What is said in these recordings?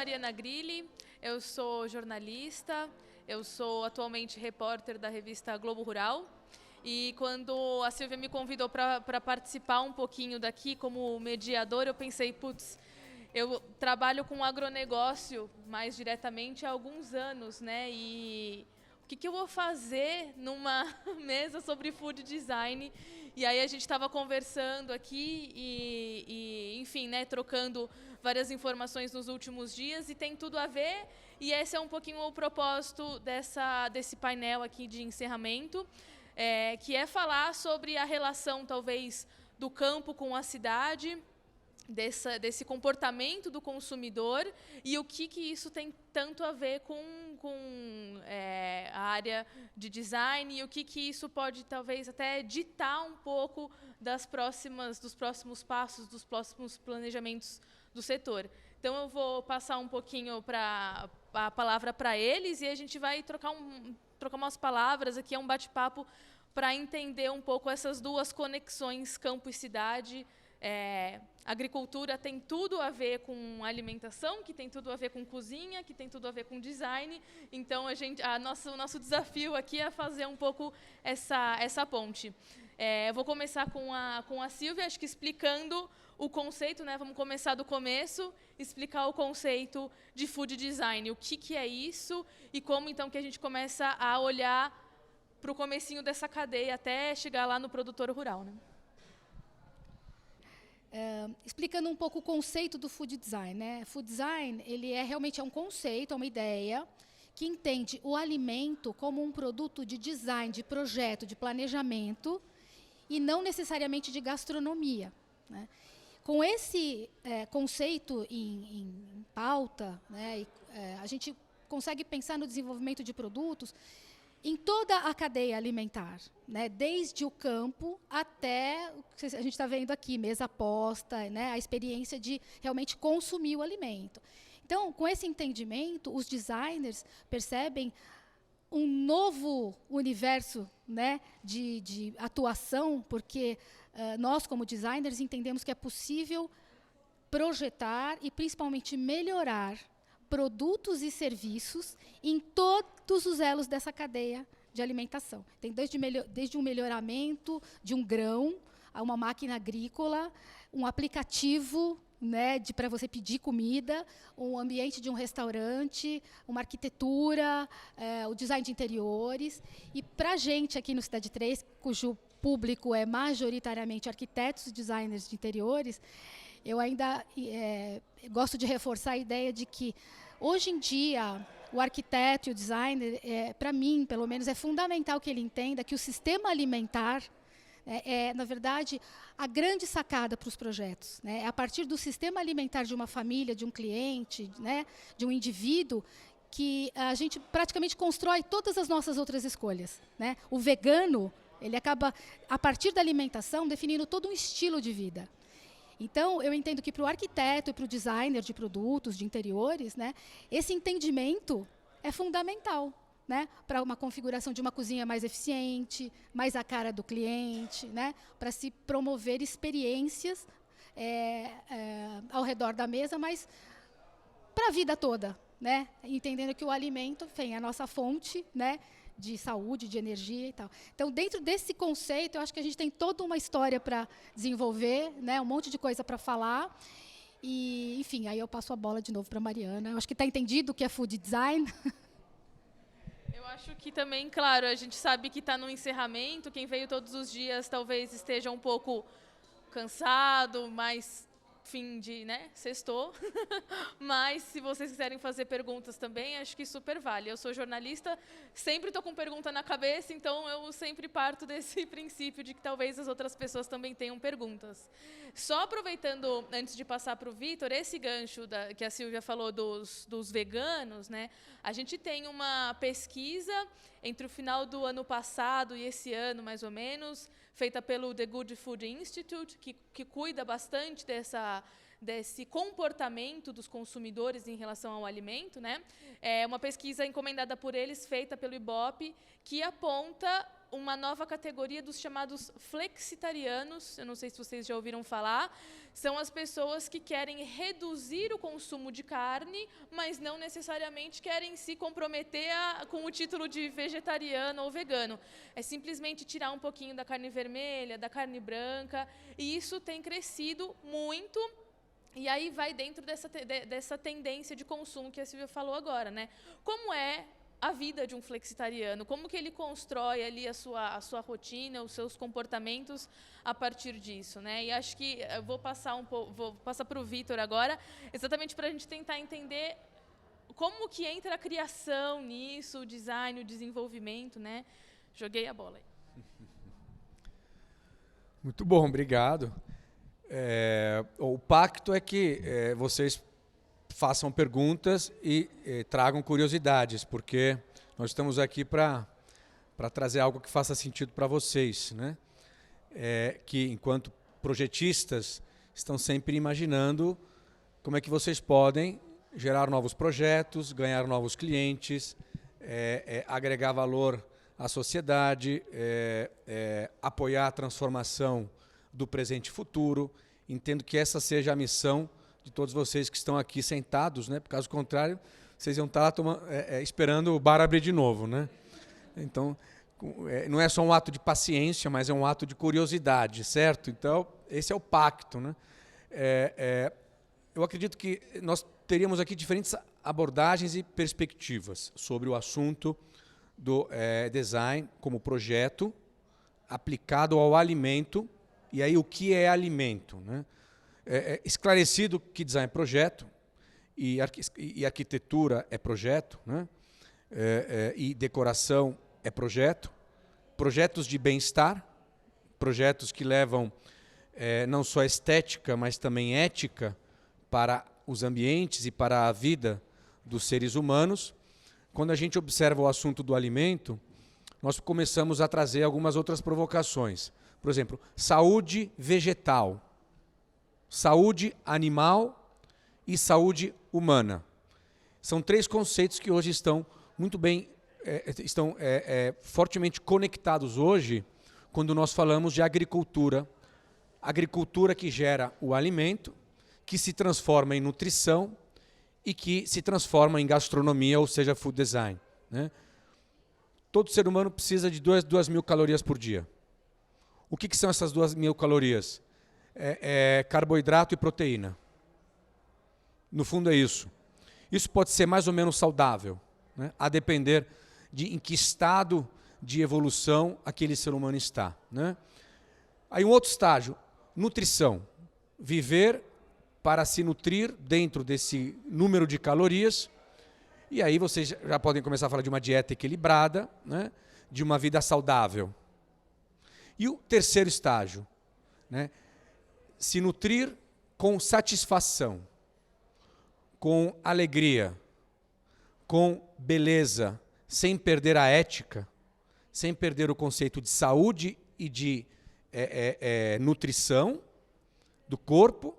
Mariana Grilli, eu sou jornalista, eu sou atualmente repórter da revista Globo Rural. E quando a Silvia me convidou para participar um pouquinho daqui como mediadora, eu pensei, putz, eu trabalho com agronegócio mais diretamente há alguns anos, né? E o que eu vou fazer numa mesa sobre food design? E aí a gente estava conversando aqui enfim, né, trocando várias informações nos últimos dias e tem tudo a ver. E esse é um pouquinho o propósito desse painel aqui de encerramento, que é falar sobre a relação, talvez, do campo com a cidade, desse comportamento do consumidor e o que isso tem tanto a ver com a área de design e o que isso pode, talvez, até ditar um pouco dos próximos passos, dos próximos planejamentos do setor. Então, eu vou passar um pouquinho a palavra para eles e a gente vai trocar umas palavras aqui, é um bate-papo para entender um pouco essas duas conexões campo e cidade. Agricultura tem tudo a ver com alimentação, que tem tudo a ver com cozinha, que tem tudo a ver com design. Então, o nosso desafio aqui é fazer um pouco essa ponte. Eu vou começar com a Silvia, acho que explicando o conceito, né? Vamos começar do começo, explicar o conceito de food design, o que é isso e como, então, que a gente começa a olhar para o comecinho dessa cadeia até chegar lá no produtor rural, né? Explicando um pouco o conceito do food design, né? Food design, ele realmente é um conceito, é uma ideia que entende o alimento como um produto de design, de projeto, de planejamento e não necessariamente de gastronomia, né? Com esse conceito em pauta, né, a gente consegue pensar no desenvolvimento de produtos em toda a cadeia alimentar, né? Desde o campo até o que a gente está vendo aqui, mesa posta, né? A experiência de realmente consumir o alimento. Então, com esse entendimento, os designers percebem um novo universo, né, de atuação, porque nós, como designers, entendemos que é possível projetar e, principalmente, melhorar produtos e serviços em todos os elos dessa cadeia de alimentação. Tem desde um melhoramento de um grão a uma máquina agrícola, um aplicativo, né, para você pedir comida, um ambiente de um restaurante, uma arquitetura, o design de interiores. E para a gente aqui no Cidade 3, cujo público é majoritariamente arquitetos e designers de interiores, eu ainda gosto de reforçar a ideia de que, hoje em dia, o arquiteto e o designer, para mim, pelo menos, é fundamental que ele entenda que o sistema alimentar na verdade, a grande sacada para os projetos, né? É a partir do sistema alimentar de uma família, de um cliente, né, de um indivíduo, que a gente praticamente constrói todas as nossas outras escolhas, né? O vegano, ele acaba, a partir da alimentação, definindo todo um estilo de vida. Então, eu entendo que para o arquiteto e para o designer de produtos, de interiores, né, esse entendimento é fundamental, né, para uma configuração de uma cozinha mais eficiente, mais à cara do cliente, né, para se promover experiências ao redor da mesa, mas para a vida toda, né, entendendo que o alimento, enfim, é a nossa fonte, né, de saúde, de energia e tal. Então, dentro desse conceito, eu acho que a gente tem toda uma história para desenvolver, né, um monte de coisa para falar. E, enfim, aí eu passo a bola de novo para a Mariana. Eu acho que está entendido o que é food design. Eu acho que também, claro, a gente sabe que está no encerramento, quem veio todos os dias talvez esteja um pouco cansado, mas fim de, né, sextou. Mas se vocês quiserem fazer perguntas também, acho que super vale. Eu sou jornalista, sempre estou com pergunta na cabeça, então eu sempre parto desse princípio de que talvez as outras pessoas também tenham perguntas. Só aproveitando, antes de passar para o Vitor, esse gancho que a Silvia falou dos veganos, né? A gente tem uma pesquisa entre o final do ano passado e esse ano, mais ou menos, feita pelo The Good Food Institute, que cuida bastante desse comportamento dos consumidores em relação ao alimento, né? É uma pesquisa encomendada por eles, feita pelo IBOP, que aponta uma nova categoria dos chamados flexitarianos. Eu não sei se vocês já ouviram falar. São as pessoas que querem reduzir o consumo de carne, mas não necessariamente querem se comprometer com o título de vegetariano ou vegano. É simplesmente tirar um pouquinho da carne vermelha, da carne branca, e isso tem crescido muito. E aí vai dentro dessa tendência de consumo que a Silvia falou agora, né? Como é a vida de um flexitariano? Como que ele constrói ali a sua rotina, os seus comportamentos a partir disso, né? E acho que eu vou passar para o Vitor agora, exatamente para a gente tentar entender como que entra a criação nisso, o design, o desenvolvimento, né? Joguei a bola aí. Muito bom, obrigado. O pacto é que vocês façam perguntas e tragam curiosidades, porque nós estamos aqui para trazer algo que faça sentido para vocês, né? Que, enquanto projetistas, estão sempre imaginando como é que vocês podem gerar novos projetos, ganhar novos clientes, agregar valor à sociedade, apoiar a transformação do presente e futuro. Entendo que essa seja a missão de todos vocês que estão aqui sentados, né? Por caso contrário, vocês iam estar esperando o bar abrir de novo, né? Então, não é só um ato de paciência, mas é um ato de curiosidade, certo? Então, esse é o pacto, né? Eu acredito que nós teríamos aqui diferentes abordagens e perspectivas sobre o assunto do design como projeto aplicado ao alimento. E aí, o que é alimento, né? Esclarecido que design é projeto, e arquitetura é projeto, né? E decoração é projeto, projetos de bem-estar, projetos que levam não só estética, mas também ética para os ambientes e para a vida dos seres humanos. Quando a gente observa o assunto do alimento, nós começamos a trazer algumas outras provocações. Por exemplo, saúde vegetal, saúde animal e saúde humana. São três conceitos que hoje estão muito bem, fortemente conectados hoje, quando nós falamos de agricultura. Agricultura que gera o alimento, que se transforma em nutrição e que se transforma em gastronomia, ou seja, food design, né? Todo ser humano precisa de 2.000 calorias por dia. O que são essas 2.000 calorias? Carboidrato e proteína. No fundo é isso. Isso pode ser mais ou menos saudável, né? A depender de em que estado de evolução aquele ser humano está, né? Aí um outro estágio, nutrição. Viver para se nutrir dentro desse número de calorias. E aí vocês já podem começar a falar de uma dieta equilibrada, né? De uma vida saudável. E o terceiro estágio, né? Se nutrir com satisfação, com alegria, com beleza, sem perder a ética, sem perder o conceito de saúde e de nutrição do corpo,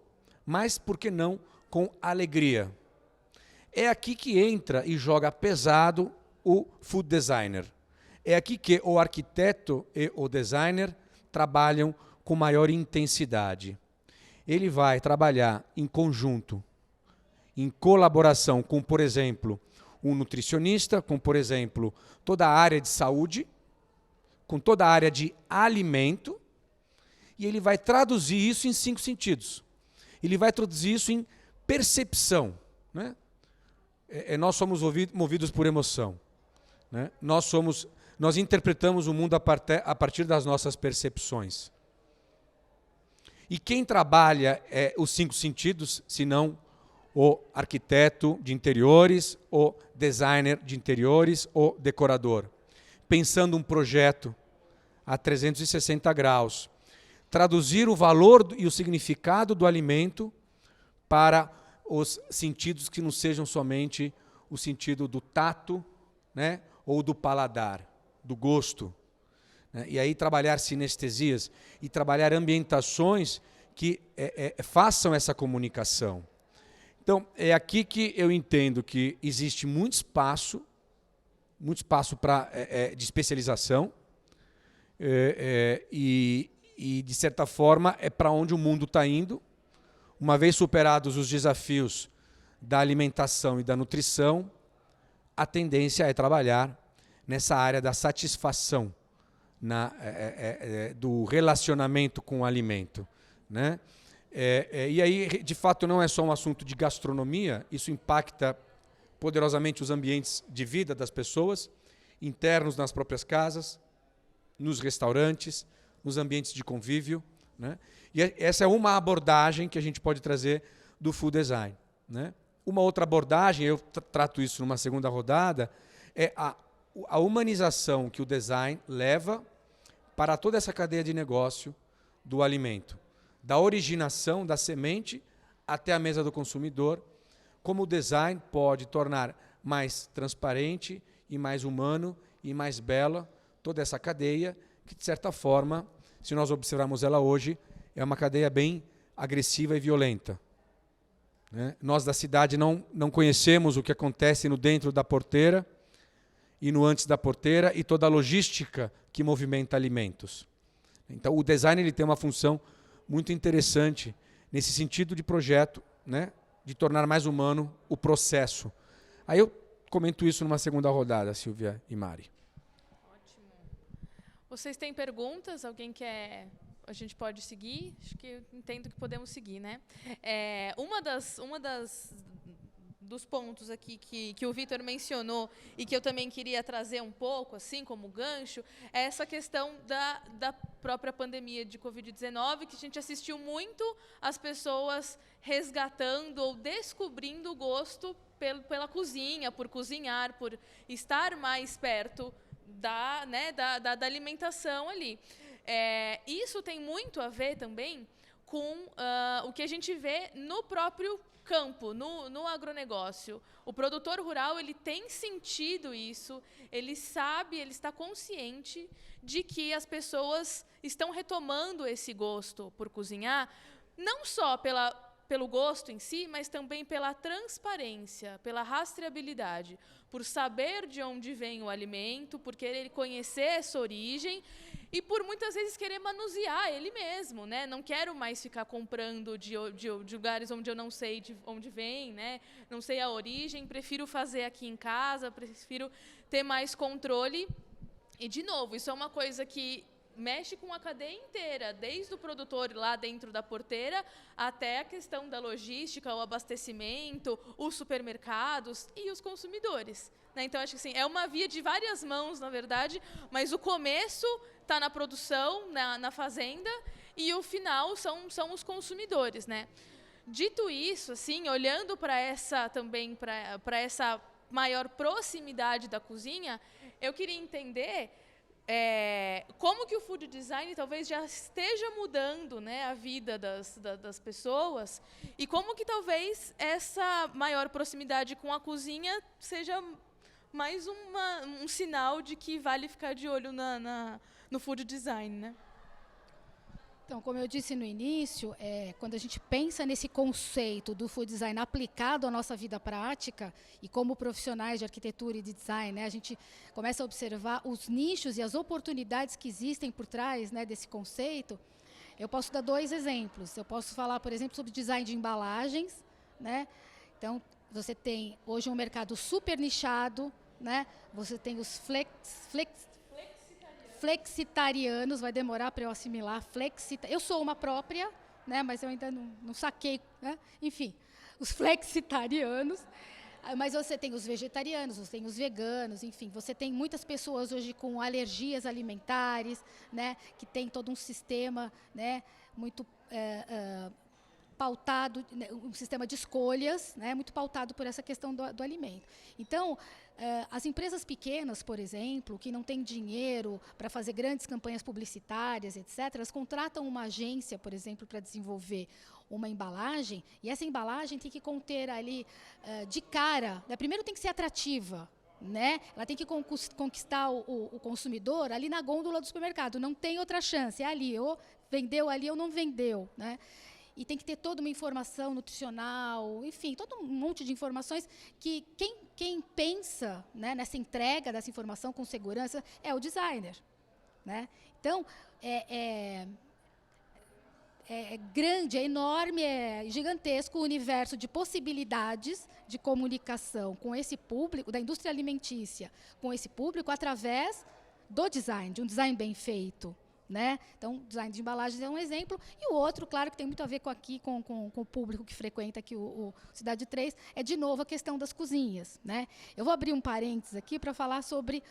mas, por que não, com alegria. É aqui que entra e joga pesado o food designer. É aqui que o arquiteto e o designer trabalham com maior intensidade. Ele vai trabalhar em conjunto, em colaboração com, por exemplo, um nutricionista, com, por exemplo, toda a área de saúde, com toda a área de alimento, e ele vai traduzir isso em 5 sentidos. Ele vai traduzir isso em percepção, né? Nós somos movidos por emoção, né? Nós interpretamos o mundo a partir das nossas percepções. E quem trabalha os 5 sentidos, senão o arquiteto de interiores, o designer de interiores, o decorador? Pensando um projeto a 360 graus. Traduzir o valor e o significado do alimento para os sentidos que não sejam somente o sentido do tato, né, ou do paladar, do gosto, né? E aí trabalhar sinestesias e trabalhar ambientações que façam essa comunicação. Então, é aqui que eu entendo que existe muito espaço de especialização, E, de certa forma, é para onde o mundo está indo. Uma vez superados os desafios da alimentação e da nutrição, a tendência é trabalhar nessa área da satisfação, do relacionamento com o alimento, né? E aí, de fato, não é só um assunto de gastronomia, isso impacta poderosamente os ambientes de vida das pessoas, internos nas próprias casas, nos restaurantes, nos ambientes de convívio, né? E essa é uma abordagem que a gente pode trazer do food design, né? Uma outra abordagem, eu trato isso numa segunda rodada, é a humanização que o design leva para toda essa cadeia de negócio do alimento, da originação da semente até a mesa do consumidor, como o design pode tornar mais transparente e mais humano e mais bela toda essa cadeia, que, de certa forma, se nós observarmos ela hoje, é uma cadeia bem agressiva e violenta, né? Nós da cidade não conhecemos o que acontece no dentro da porteira e no antes da porteira e toda a logística que movimenta alimentos. Então, o design ele tem uma função muito interessante nesse sentido de projeto, né? De tornar mais humano o processo. Aí eu comento isso numa segunda rodada, Silvia e Mari. Ótimo. Vocês têm perguntas? Alguém quer... A gente pode seguir? Acho que eu entendo que podemos seguir, né? Dos pontos aqui que o Vitor mencionou e que eu também queria trazer um pouco, assim como gancho, é essa questão da própria pandemia de Covid-19, que a gente assistiu muito as pessoas resgatando ou descobrindo o gosto pela cozinha, por cozinhar, por estar mais perto da alimentação ali. Isso tem muito a ver também com o que a gente vê no próprio campo, no agronegócio. O produtor rural ele tem sentido isso, ele sabe, ele está consciente de que as pessoas estão retomando esse gosto por cozinhar, não só pelo gosto em si, mas também pela transparência, pela rastreabilidade, por saber de onde vem o alimento, por querer conhecer essa origem e por muitas vezes querer manusear ele mesmo, né? Não quero mais ficar comprando de lugares onde eu não sei de onde vem, né? Não sei a origem, prefiro fazer aqui em casa, prefiro ter mais controle. E, de novo, isso é uma coisa que mexe com a cadeia inteira, desde o produtor lá dentro da porteira até a questão da logística, o abastecimento, os supermercados e os consumidores, né? Então, acho que assim, é uma via de várias mãos, na verdade, mas o começo está na produção, na fazenda, e o final são os consumidores, né? Dito isso, assim, olhando para essa maior proximidade da cozinha, eu queria entender como que o food design talvez já esteja mudando, né, a vida das pessoas e como que talvez essa maior proximidade com a cozinha seja mais um sinal de que vale ficar de olho no food design, né? Então, como eu disse no início, quando a gente pensa nesse conceito do food design aplicado à nossa vida prática, e como profissionais de arquitetura e de design, né, a gente começa a observar os nichos e as oportunidades que existem por trás, né, desse conceito. Eu posso dar 2 exemplos. Eu posso falar, por exemplo, sobre design de embalagens, né? Então, você tem hoje um mercado super nichado, né? Você tem os flexitarianos, vai demorar para eu assimilar, eu sou uma própria, né, mas eu ainda não saquei, né? Enfim, os flexitarianos, mas você tem os vegetarianos, você tem os veganos, enfim, você tem muitas pessoas hoje com alergias alimentares, né, que tem todo um sistema, né, muito pautado, um sistema de escolhas, né, muito pautado por essa questão do alimento. Então, as empresas pequenas, por exemplo, que não têm dinheiro para fazer grandes campanhas publicitárias, etc., elas contratam uma agência, por exemplo, para desenvolver uma embalagem, e essa embalagem tem que conter ali, de cara, né, primeiro tem que ser atrativa, né? Ela tem que conquistar o consumidor ali na gôndola do supermercado, não tem outra chance, é ali, ou vendeu ali ou não vendeu, né? E tem que ter toda uma informação nutricional, enfim, todo um monte de informações que quem pensa, né, nessa entrega dessa informação com segurança é o designer, né? Então, é grande, é enorme, é gigantesco o universo de possibilidades de comunicação com esse público, da indústria alimentícia, com esse público, através do design, de um design bem feito, né? Então, design de embalagens é um exemplo. E o outro, claro, que tem muito a ver com o público que frequenta aqui o Cidade 3, é, de novo, a questão das cozinhas, né? Eu vou abrir um parênteses aqui para falar sobre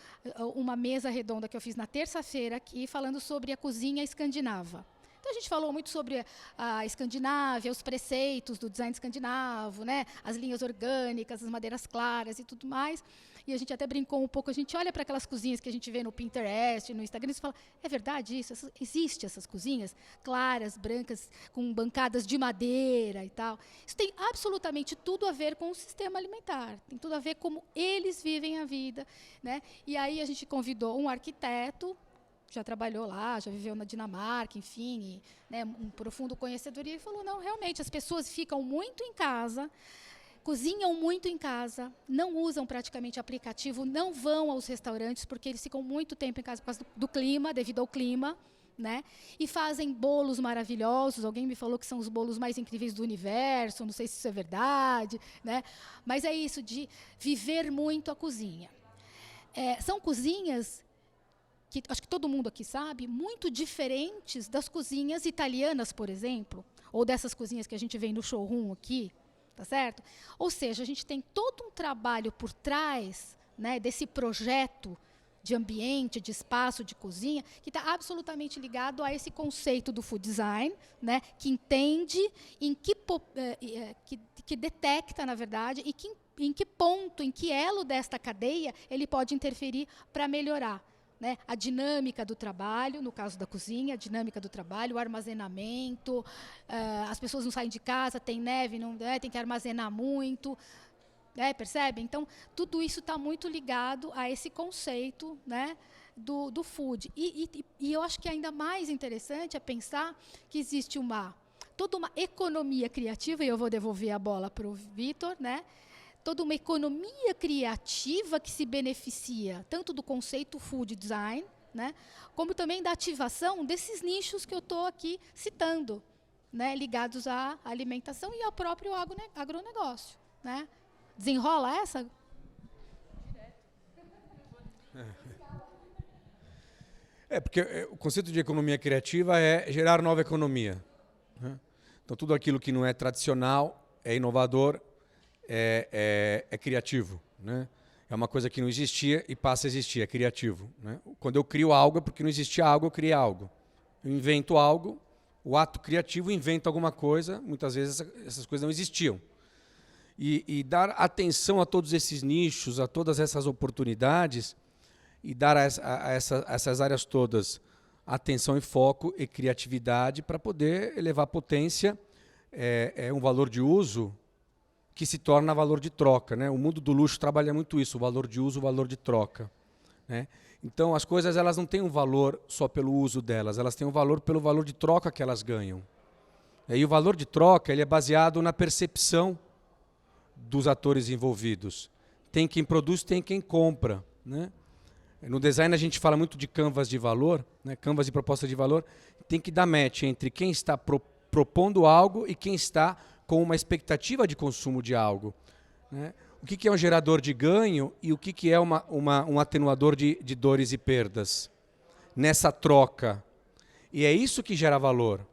uma mesa redonda que eu fiz na terça-feira aqui, falando sobre a cozinha escandinava. Então, a gente falou muito sobre a Escandinávia, os preceitos do design escandinavo, né? As linhas orgânicas, as madeiras claras e tudo mais. E a gente até brincou um pouco, a gente olha para aquelas cozinhas que a gente vê no Pinterest, no Instagram, e fala, é verdade isso? Existem essas cozinhas claras, brancas, com bancadas de madeira e tal. Isso tem absolutamente tudo a ver com o sistema alimentar, tem tudo a ver como eles vivem a vida, né? E aí a gente convidou um arquiteto, já trabalhou lá, já viveu na Dinamarca, enfim, e, né, um profundo conhecedor, e ele falou, não, realmente, as pessoas ficam muito em casa, cozinham muito em casa, não usam praticamente aplicativo, não vão aos restaurantes, porque eles ficam muito tempo em casa por causa do clima, devido ao clima, né? E fazem bolos maravilhosos. Alguém me falou que são os bolos mais incríveis do universo, não sei se isso é verdade, né? Mas é isso, de viver muito a cozinha. São cozinhas que, acho que todo mundo aqui sabe, muito diferentes das cozinhas italianas, por exemplo, ou dessas cozinhas que a gente vê no showroom aqui, tá certo? Ou seja, a gente tem todo um trabalho por trás, né, desse projeto de ambiente, de espaço, de cozinha, que está absolutamente ligado a esse conceito do food design, né, que entende que detecta, na verdade, e em que ponto, em que elo desta cadeia ele pode interferir para melhorar, né, a dinâmica do trabalho, no caso da cozinha, a dinâmica do trabalho, o armazenamento, as pessoas não saem de casa, tem neve, não, tem que armazenar muito, percebe? Então, tudo isso está muito ligado a esse conceito, né, do food. E eu acho que ainda mais interessante é pensar que existe toda uma economia criativa, e eu vou devolver a bola para o Vitor, né? Toda uma economia criativa que se beneficia tanto do conceito food design, né, como também da ativação desses nichos que eu estou aqui citando, né, ligados à alimentação e ao próprio agronegócio, né? Desenrola essa? Porque o conceito de economia criativa é gerar nova economia, né? Então, tudo aquilo que não é tradicional, é inovador, é criativo, né? É uma coisa que não existia e passa a existir, é criativo, né? Quando eu crio algo é porque não existia algo, eu criei algo. Eu invento algo, o ato criativo inventa alguma coisa, muitas vezes essas coisas não existiam. E dar atenção a todos esses nichos, a todas essas oportunidades, e dar a essas áreas todas atenção e foco e criatividade para poder elevar a potência, um valor de uso que se torna valor de troca, né? O mundo do luxo trabalha muito isso, o valor de uso, o valor de troca, né? Então, as coisas elas não têm um valor só pelo uso delas, elas têm um valor pelo valor de troca que elas ganham. E o valor de troca ele é baseado na percepção dos atores envolvidos. Tem quem produz, tem quem compra, né? No design a gente fala muito de canvas de valor, né? Canvas de proposta de valor. Tem que dar match entre quem está propondo algo e quem está com uma expectativa de consumo de algo, né? O que é um gerador de ganho e o que é um atenuador de dores e perdas nessa troca. E é isso que gera valor,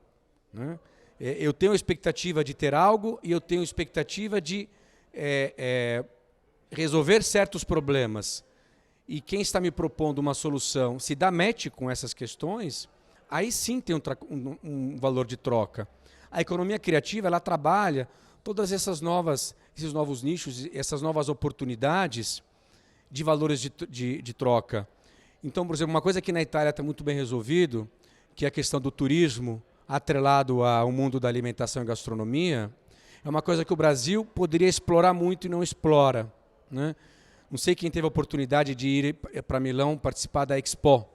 né? Eu tenho a expectativa de ter algo e eu tenho a expectativa de resolver certos problemas. E quem está me propondo uma solução se dá match com essas questões, aí sim tem um valor de troca. A economia criativa ela trabalha todas esses novos nichos, essas novas oportunidades de valores de troca. Então, por exemplo, uma coisa que na Itália está muito bem resolvido, que é a questão do turismo atrelado ao mundo da alimentação e gastronomia, é uma coisa que o Brasil poderia explorar muito e não explora, né? Não sei quem teve a oportunidade de ir para Milão participar da Expo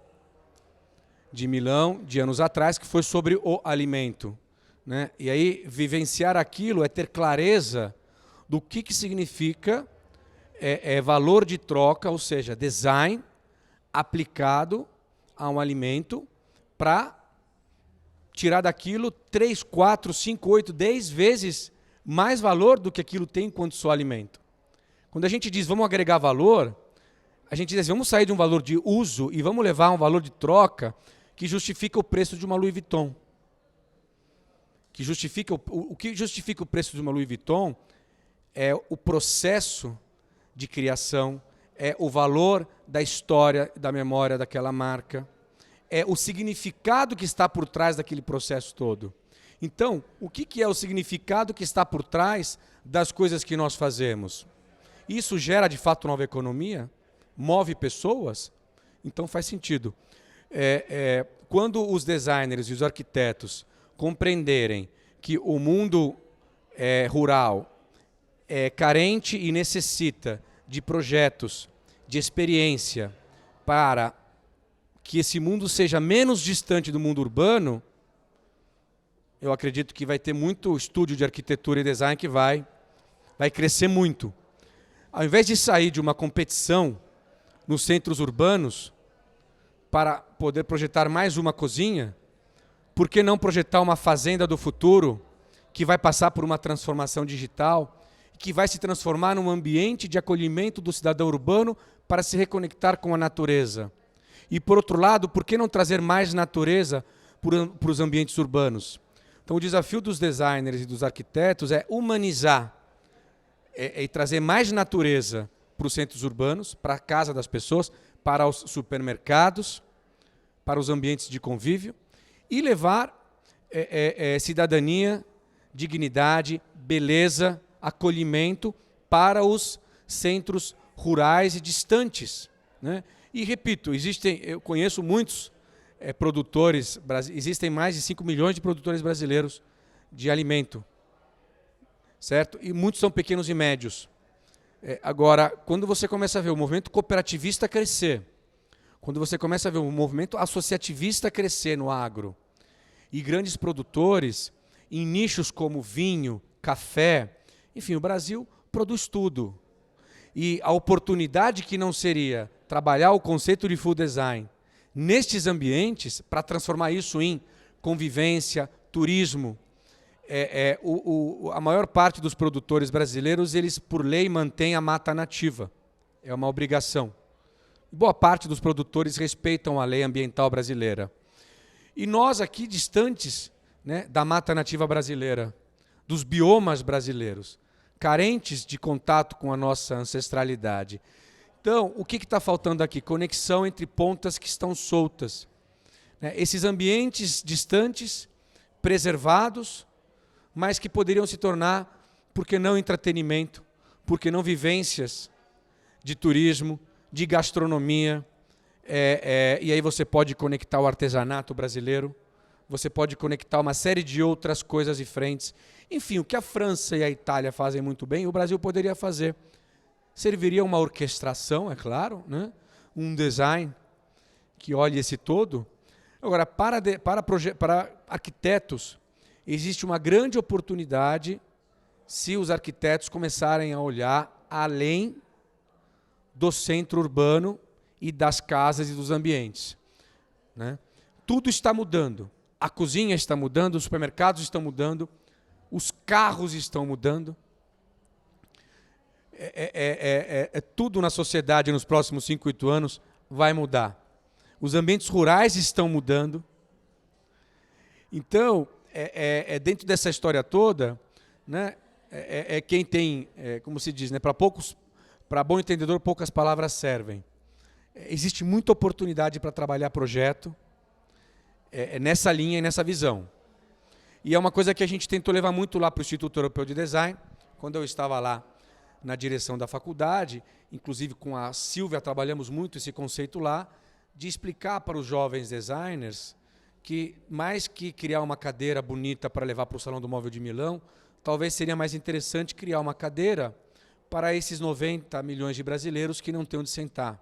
de Milão, de anos atrás, que foi sobre o alimento, né? E aí, vivenciar aquilo é ter clareza do que significa valor de troca, ou seja, design aplicado a um alimento para tirar daquilo 3, 4, 5, 8, 10 vezes mais valor do que aquilo tem enquanto só alimento. Quando a gente diz vamos agregar valor, a gente diz assim, vamos sair de um valor de uso e vamos levar a um valor de troca que justifica o preço de uma Louis Vuitton. O que justifica o preço de uma Louis Vuitton é o processo de criação, é o valor da história, da memória daquela marca, é o significado que está por trás daquele processo todo. Então, o que é o significado que está por trás das coisas que nós fazemos? Isso gera, de fato, nova economia? Move pessoas? Então faz sentido. Quando os designers e os arquitetos compreenderem que o mundo rural é carente e necessita de projetos, de experiência, para que esse mundo seja menos distante do mundo urbano, eu acredito que vai ter muito estúdio de arquitetura e design que vai crescer muito. Ao invés de sair de uma competição nos centros urbanos para poder projetar mais uma cozinha, por que não projetar uma fazenda do futuro que vai passar por uma transformação digital, que vai se transformar num ambiente de acolhimento do cidadão urbano para se reconectar com a natureza? E, por outro lado, por que não trazer mais natureza para os ambientes urbanos? Então, o desafio dos designers e dos arquitetos é humanizar e trazer mais natureza para os centros urbanos, para a casa das pessoas, para os supermercados, para os ambientes de convívio, e levar cidadania, dignidade, beleza, acolhimento para os centros rurais e distantes, né? E, repito, eu conheço muitos produtores, existem mais de 5 milhões de produtores brasileiros de alimento, certo? E muitos são pequenos e médios. Agora, quando você começa a ver o movimento cooperativista crescer, quando você começa a ver o movimento associativista crescer no agro, e grandes produtores em nichos como vinho, café, enfim, o Brasil produz tudo. E a oportunidade que não seria trabalhar o conceito de food design nestes ambientes para transformar isso em convivência, turismo. A maior parte dos produtores brasileiros, eles por lei mantêm a mata nativa. É uma obrigação. Boa parte dos produtores respeitam a lei ambiental brasileira. E nós aqui distantes, né, da mata nativa brasileira, dos biomas brasileiros, carentes de contato com a nossa ancestralidade. Então, o que está faltando aqui? Conexão entre pontas que estão soltas. Esses ambientes distantes, preservados, mas que poderiam se tornar, por que não entretenimento, por que não vivências de turismo, de gastronomia, e aí você pode conectar o artesanato brasileiro, você pode conectar uma série de outras coisas e frentes. Enfim, o que a França e a Itália fazem muito bem, o Brasil poderia fazer. Serviria uma orquestração, é claro, né? Um design que olhe esse todo. Agora, para arquitetos, existe uma grande oportunidade se os arquitetos começarem a olhar além do centro urbano e das casas e dos ambientes, né? Tudo está mudando. A cozinha está mudando, os supermercados estão mudando, os carros estão mudando. Tudo na sociedade nos próximos 5, 8 anos vai mudar. Os ambientes rurais estão mudando. Então, dentro dessa história toda, né, quem tem, como se diz, né, para bom entendedor, poucas palavras servem. Existe muita oportunidade para trabalhar projeto nessa linha e nessa visão. E é uma coisa que a gente tentou levar muito lá para o Instituto Europeu de Design, quando eu estava lá na direção da faculdade, inclusive com a Silvia trabalhamos muito esse conceito lá, de explicar para os jovens designers que, mais que criar uma cadeira bonita para levar para o Salão do Móvel de Milão, talvez seria mais interessante criar uma cadeira para esses 90 milhões de brasileiros que não têm onde sentar.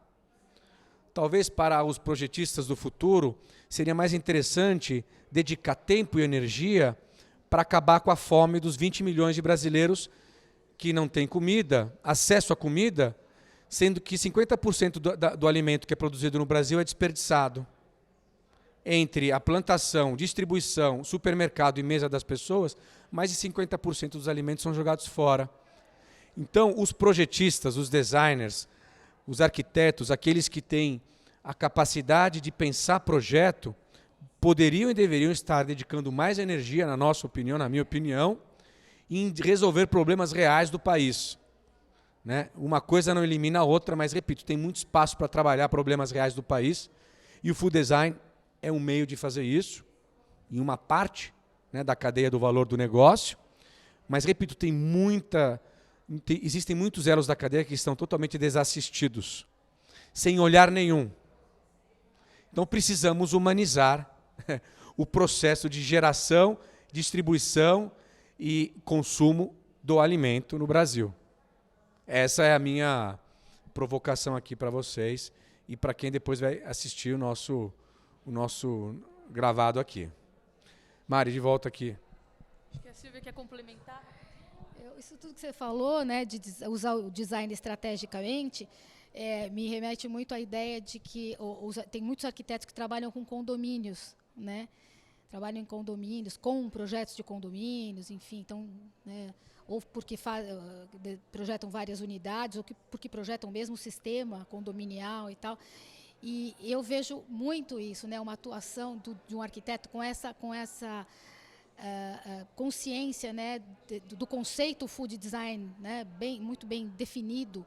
Talvez para os projetistas do futuro seria mais interessante dedicar tempo e energia para acabar com a fome dos 20 milhões de brasileiros que não têm comida, acesso à comida, sendo que 50% do alimento que é produzido no Brasil é desperdiçado. entre a plantação, distribuição, supermercado e mesa das pessoas, mais de 50% dos alimentos são jogados fora. Então, os projetistas, os designers, os arquitetos, aqueles que têm a capacidade de pensar projeto, poderiam e deveriam estar dedicando mais energia, na nossa opinião, na minha opinião, em resolver problemas reais do país. Né? Uma coisa não elimina a outra, mas, repito, tem muito espaço para trabalhar problemas reais do país, e o food design é um meio de fazer isso, em uma parte, né, da cadeia do valor do negócio, mas, repito, existem muitos elos da cadeia que estão totalmente desassistidos, sem olhar nenhum. Então, precisamos humanizar o processo de geração, distribuição e consumo do alimento no Brasil. Essa é a minha provocação aqui para vocês e para quem depois vai assistir o nosso gravado aqui. Mari, de volta aqui. Acho que a Silvia quer complementar. Isso tudo que você falou, né, de usar o design estrategicamente, me remete muito à ideia de que tem muitos arquitetos que trabalham com condomínios, né? Trabalham em condomínios, com projetos de condomínios, enfim, então, né, ou porque projetam várias unidades, ou porque projetam o mesmo sistema condominial e tal. E eu vejo muito isso, né, uma atuação de um arquiteto com essa consciência, né, do conceito food design, né, muito bem definido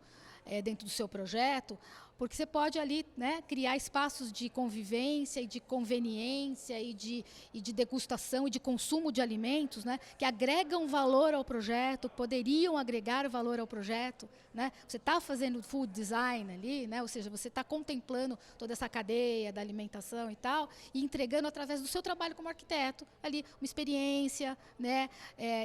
dentro do seu projeto, porque você pode ali, né, criar espaços de convivência e de conveniência e de degustação e de consumo de alimentos, né, que agregam valor ao projeto, poderiam agregar valor ao projeto, né? Você está fazendo food design ali, né, ou seja, você está contemplando toda essa cadeia da alimentação e tal, e entregando através do seu trabalho como arquiteto ali uma experiência, né?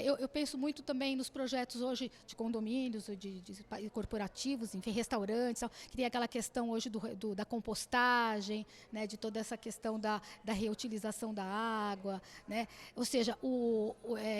Eu penso muito também nos projetos hoje de condomínios, de corporativos, enfim, restaurantes, tal, que tem aquela questão hoje da compostagem, né, de toda essa questão da reutilização da água, né? Ou seja,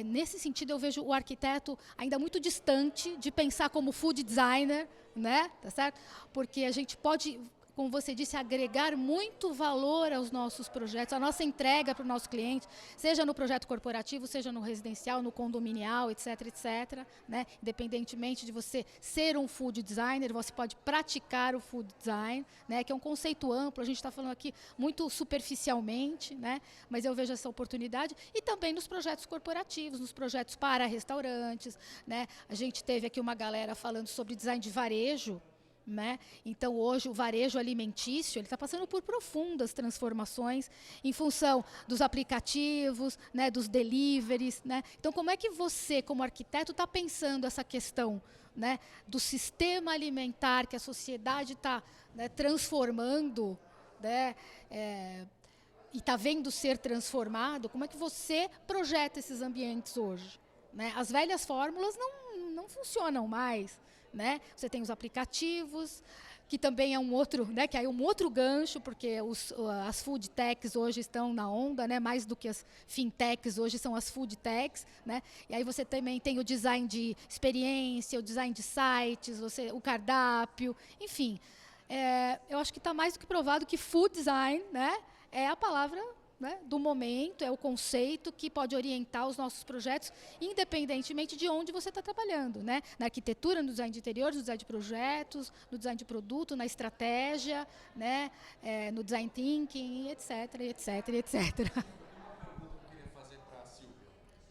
nesse sentido eu vejo o arquiteto ainda muito distante de pensar como food designer, né? Tá certo? Porque a gente pode, como você disse, agregar muito valor aos nossos projetos, a nossa entrega para o nosso cliente, seja no projeto corporativo, seja no residencial, no condominial, etc, etc, né? Independentemente de você ser um food designer, você pode praticar o food design, né? Que é um conceito amplo, a gente está falando aqui muito superficialmente, né? Mas eu vejo essa oportunidade, e também nos projetos corporativos, nos projetos para restaurantes, né? A gente teve aqui uma galera falando sobre design de varejo, né? Então, hoje, o varejo alimentício está passando por profundas transformações em função dos aplicativos, né, dos deliveries. Né? Então, como é que você, como arquiteto, está pensando essa questão, né, do sistema alimentar que a sociedade está, né, transformando, né, e está vendo ser transformado? Como é que você projeta esses ambientes hoje? Né? As velhas fórmulas não funcionam mais. Né? Você tem os aplicativos, que também é um outro, né, que é um outro gancho, porque as food techs hoje estão na onda, né, mais do que as fintechs, hoje são as food techs, né? E aí você também tem o design de experiência, o design de sites, o cardápio, enfim. Eu acho que está mais do que provado que food design, né, é a palavra, né, do momento, é o conceito que pode orientar os nossos projetos, independentemente de onde você está trabalhando, né? Na arquitetura, no design de interiores, no design de projetos, no design de produto, na estratégia, né, no design thinking, etc, etc, etc.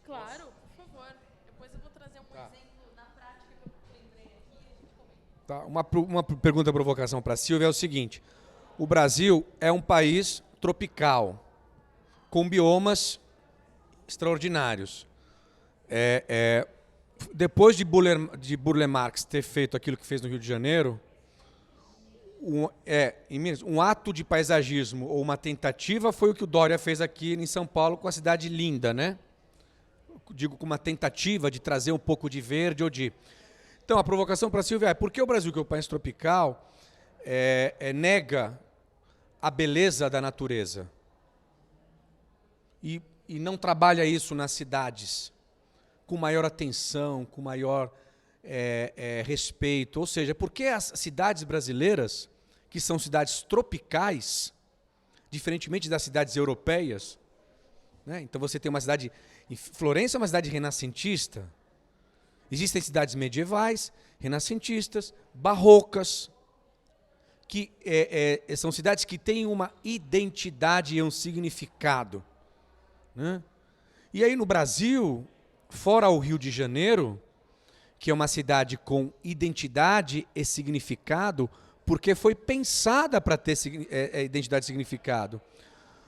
Claro, por favor. Depois eu vou trazer um exemplo na prática que eu lembrei aqui e a gente comenta. Tá, uma pergunta, provocação para a Silvia é o seguinte: o Brasil é um país tropical, com biomas extraordinários. Depois de Burle Marx ter feito aquilo que fez no Rio de Janeiro, um ato de paisagismo ou uma tentativa foi o que o Dória fez aqui em São Paulo com a cidade linda, né? Digo, com uma tentativa de trazer um pouco de verde ou de... Então, a provocação para a Silvia é: por que o Brasil, que é um país tropical, nega a beleza da natureza? E não trabalha isso nas cidades com maior atenção, com maior respeito. Ou seja, por que as cidades brasileiras, que são cidades tropicais, diferentemente das cidades europeias, né? Então você tem uma cidade, Florença é uma cidade renascentista. Existem cidades medievais, renascentistas, barrocas, que são cidades que têm uma identidade e um significado, né? E aí no Brasil, fora o Rio de Janeiro, que é uma cidade com identidade e significado, porque foi pensada para ter identidade e significado.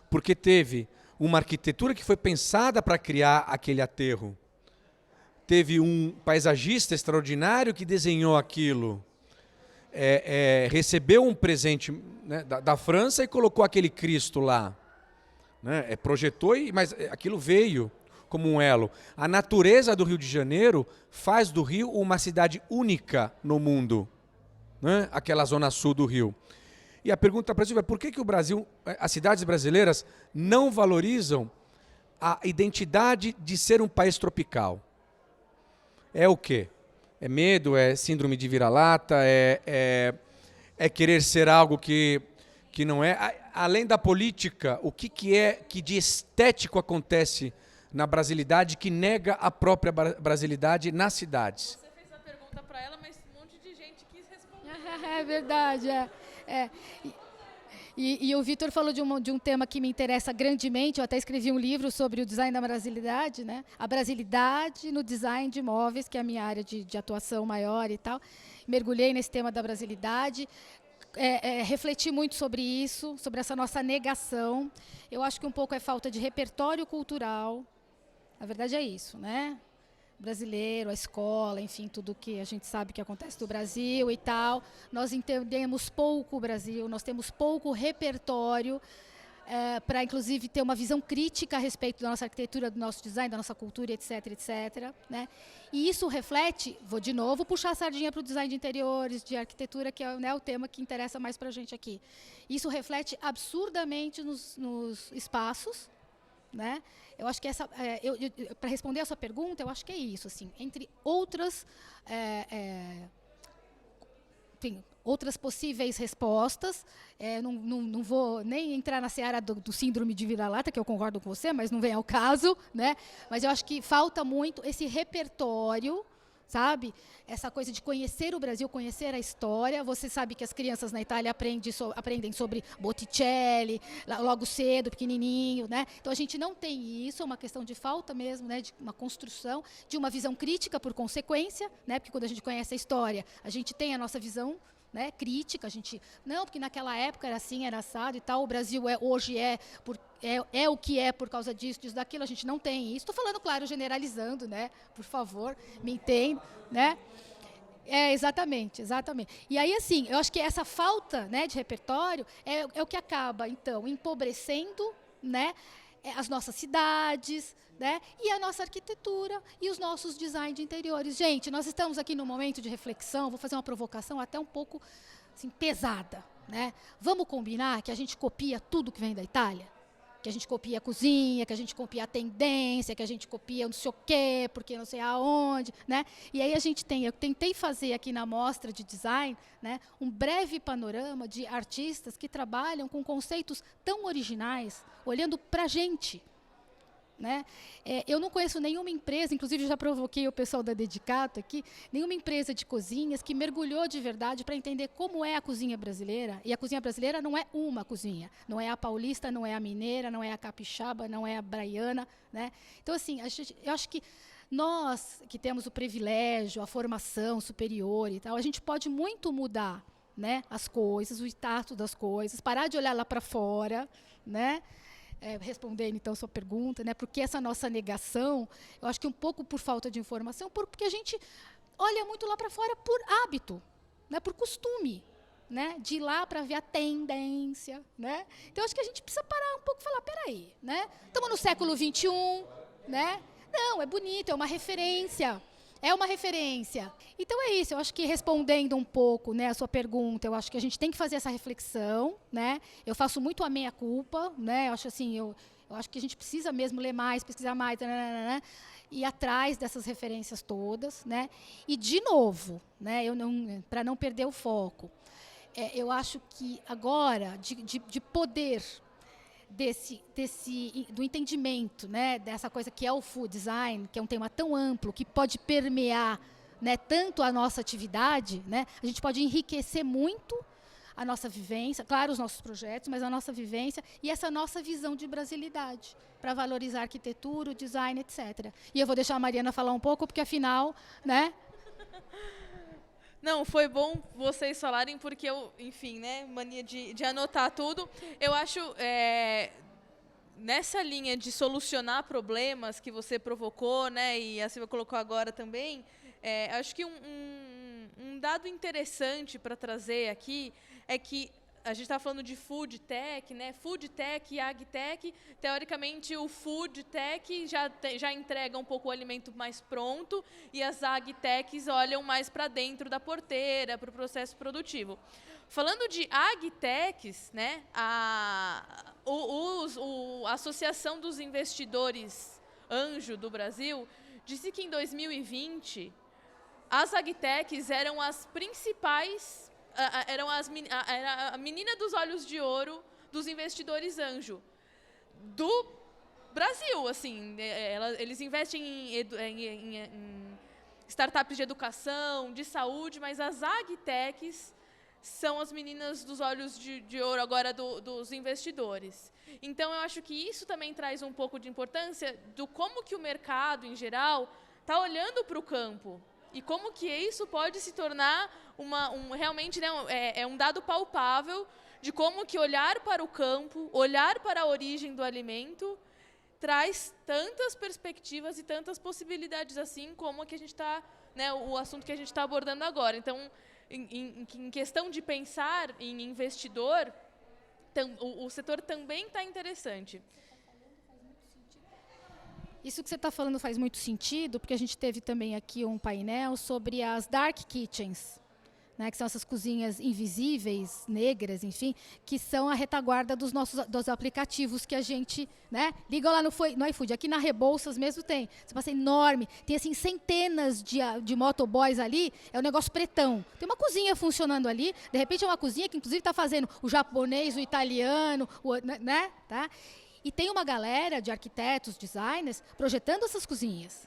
Porque teve uma arquitetura que foi pensada para criar aquele aterro. Teve um paisagista extraordinário que desenhou aquilo. Recebeu um presente, né, da França e colocou aquele Cristo lá. Né? Projetou, mas aquilo veio como um elo. A natureza do Rio de Janeiro faz do Rio uma cidade única no mundo, né? Aquela zona sul do Rio. E a pergunta para você é por que o Brasil, as cidades brasileiras não valorizam a identidade de ser um país tropical? É o quê? É medo? É síndrome de vira-lata? É querer ser algo que não é? Além da política, o que é que de estético acontece na brasilidade que nega a própria brasilidade nas cidades? Você fez a pergunta para ela, mas um monte de gente quis responder. É verdade, E o Vitor falou de um tema que me interessa grandemente. Eu até escrevi um livro sobre o design da brasilidade, né? A brasilidade no design de imóveis, que é a minha área de atuação maior e tal. Mergulhei nesse tema da brasilidade. Refleti muito sobre isso, sobre essa nossa negação. Eu acho que um pouco é falta de repertório cultural. A verdade é isso, né? Brasileiro, a escola, enfim, tudo que a gente sabe que acontece no Brasil e tal. Nós entendemos pouco o Brasil, nós temos pouco repertório para, inclusive, ter uma visão crítica a respeito da nossa arquitetura, do nosso design, da nossa cultura, etc, etc. Né? E isso reflete, vou de novo puxar a sardinha para o design de interiores, de arquitetura, que é, né, o tema que interessa mais para a gente aqui. Isso reflete absurdamente nos espaços, né? Eu acho que para responder a sua pergunta, eu acho que é isso, assim, entre outras, enfim, outras possíveis respostas. Não vou nem entrar na seara do síndrome de vira-lata, que eu concordo com você, mas não vem ao caso, né? Mas eu acho que falta muito esse repertório, sabe? Essa coisa de conhecer o Brasil, conhecer a história. Você sabe que as crianças na Itália aprendem sobre Botticelli, logo cedo, pequenininho, né? Então a gente não tem isso, é uma questão de falta mesmo, né? De uma construção, de uma visão crítica por consequência, né? Porque quando a gente conhece a história, a gente tem a nossa visão, né, crítica. A gente, não, porque naquela época era assim, era assado e tal, o Brasil hoje é o que é por causa disso, daquilo, a gente não tem isso. Estou falando, claro, generalizando, né? Por favor, me entenda, né? Exatamente. E aí, assim, eu acho que essa falta, né, de repertório é o que acaba, então, empobrecendo, né, as nossas cidades, né, e a nossa arquitetura e os nossos designs de interiores. Gente, nós estamos aqui num momento de reflexão, vou fazer uma provocação até um pouco assim, pesada, né? Vamos combinar que a gente copia tudo que vem da Itália? Que a gente copia a cozinha, que a gente copia a tendência, que a gente copia não sei o quê, porque não sei aonde, né? E aí eu tentei fazer aqui na mostra de design, né, um breve panorama de artistas que trabalham com conceitos tão originais, olhando para a gente. Né? Eu não conheço nenhuma empresa, inclusive já provoquei o pessoal da Dedicato aqui, nenhuma empresa de cozinhas que mergulhou de verdade para entender como é a cozinha brasileira. E a cozinha brasileira não é uma cozinha, não é a paulista, não é a mineira, não é a capixaba, não é a baiana. Né? Então, assim, eu acho que nós que temos o privilégio, a formação superior e tal, a gente pode muito mudar, né, as coisas, o status das coisas, parar de olhar lá para fora, né? Respondendo então a sua pergunta, né, porque essa nossa negação, eu acho que um pouco por falta de informação, porque a gente olha muito lá para fora por hábito, né, por costume, né, de ir lá para ver a tendência, né? Então acho que a gente precisa parar um pouco e falar, peraí, né? Estamos no século XXI, né? Não, é bonito, é uma referência. É uma referência. Então é isso, eu acho que respondendo um pouco, né, a sua pergunta, eu acho que a gente tem que fazer essa reflexão, né? Eu faço muito a meia-culpa, né? Eu acho assim, eu acho que a gente precisa mesmo ler mais, pesquisar mais, né, ir atrás dessas referências todas, né? E de novo, né, para não perder o foco, eu acho que agora de poder do entendimento, né, dessa coisa que é o food design, que é um tema tão amplo, que pode permear, né, tanto a nossa atividade, né, a gente pode enriquecer muito a nossa vivência, claro, os nossos projetos, mas a nossa vivência e essa nossa visão de brasilidade, para valorizar a arquitetura, o design, etc. E eu vou deixar a Mariana falar um pouco, porque afinal, né? Não, foi bom vocês falarem, porque eu, enfim, né, mania de anotar tudo. Eu acho, nessa linha de solucionar problemas que você provocou, né, e a Silvia colocou agora também, acho que um dado interessante para trazer aqui é que a gente está falando de food tech, né? Food tech e agtech. Teoricamente, o food tech já entrega um pouco o alimento mais pronto e as agtechs olham mais para dentro da porteira, para o processo produtivo. Falando de agtechs, né? A Associação dos Investidores Anjo do Brasil disse que em 2020 as agtechs eram as principais, era a menina dos olhos de ouro dos investidores anjo do Brasil, assim. Eles investem em startups de educação, de saúde, mas as agtechs são as meninas dos olhos de ouro agora dos investidores. Então, eu acho que isso também traz um pouco de importância do como que o mercado, em geral, está olhando para o campo. E como que isso pode se tornar realmente, né, um dado palpável de como que olhar para o campo, olhar para a origem do alimento, traz tantas perspectivas e tantas possibilidades assim como que a gente está, né, o assunto que a gente está abordando agora. Então, em questão de pensar em investidor, o setor também está interessante. Isso que você está falando faz muito sentido, porque a gente teve também aqui um painel sobre as dark kitchens, né, que são essas cozinhas invisíveis, negras, enfim, que são a retaguarda dos aplicativos que a gente, né, liga lá no iFood. Aqui na Rebouças mesmo tem. Você passa enorme, tem assim centenas de motoboys ali, é um negócio pretão. Tem uma cozinha funcionando ali, de repente é uma cozinha que inclusive está fazendo o japonês, o italiano, né, tá? E tem uma galera de arquitetos, designers, projetando essas cozinhas,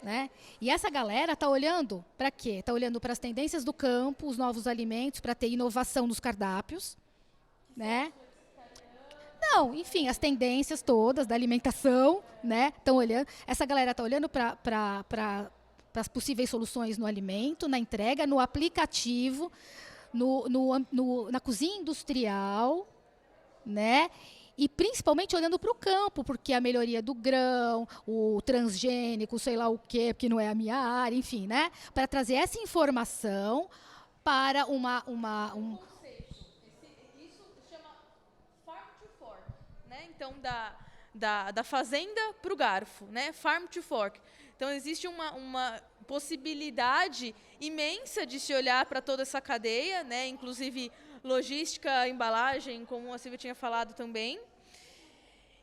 né? E essa galera está olhando para quê? Está olhando para as tendências do campo, os novos alimentos, para ter inovação nos cardápios, né? Não, enfim, as tendências todas da alimentação, né? Estão olhando. Essa galera está olhando para as possíveis soluções no alimento, na entrega, no aplicativo, na cozinha industrial, né? E principalmente olhando para o campo, porque a melhoria do grão, o transgênico, sei lá o quê, porque não é a minha área, enfim, né? Para trazer essa informação para Isso chama farm to fork, né? Então, da fazenda para o garfo, né? Farm to fork. Então, existe uma possibilidade imensa de se olhar para toda essa cadeia, né? Inclusive logística, embalagem, como a Silvia tinha falado também.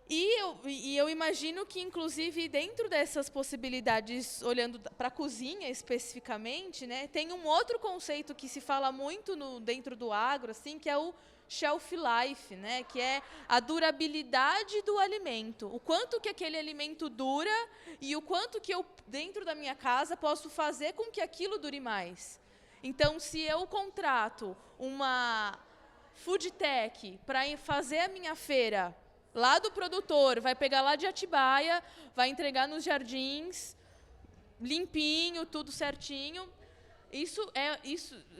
E eu imagino que, inclusive, dentro dessas possibilidades, olhando para a cozinha especificamente, né, tem um outro conceito que se fala muito dentro do agro, assim, que é o shelf life, né, que é a durabilidade do alimento. O quanto que aquele alimento dura e o quanto que eu, dentro da minha casa, posso fazer com que aquilo dure mais. Então, se eu contrato uma food tech para fazer a minha feira lá do produtor, vai pegar lá de Atibaia, vai entregar nos jardins, limpinho, tudo certinho.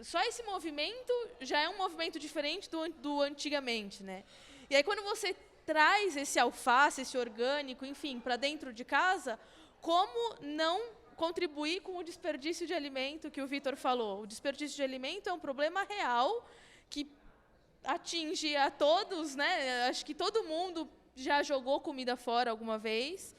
Só esse movimento já é um movimento diferente do antigamente, né? E aí, quando você traz esse alface, esse orgânico, enfim, para dentro de casa, como não contribuir com o desperdício de alimento que o Vitor falou? O desperdício de alimento é um problema real que atinge a todos, né? Acho que todo mundo já jogou comida fora alguma vez.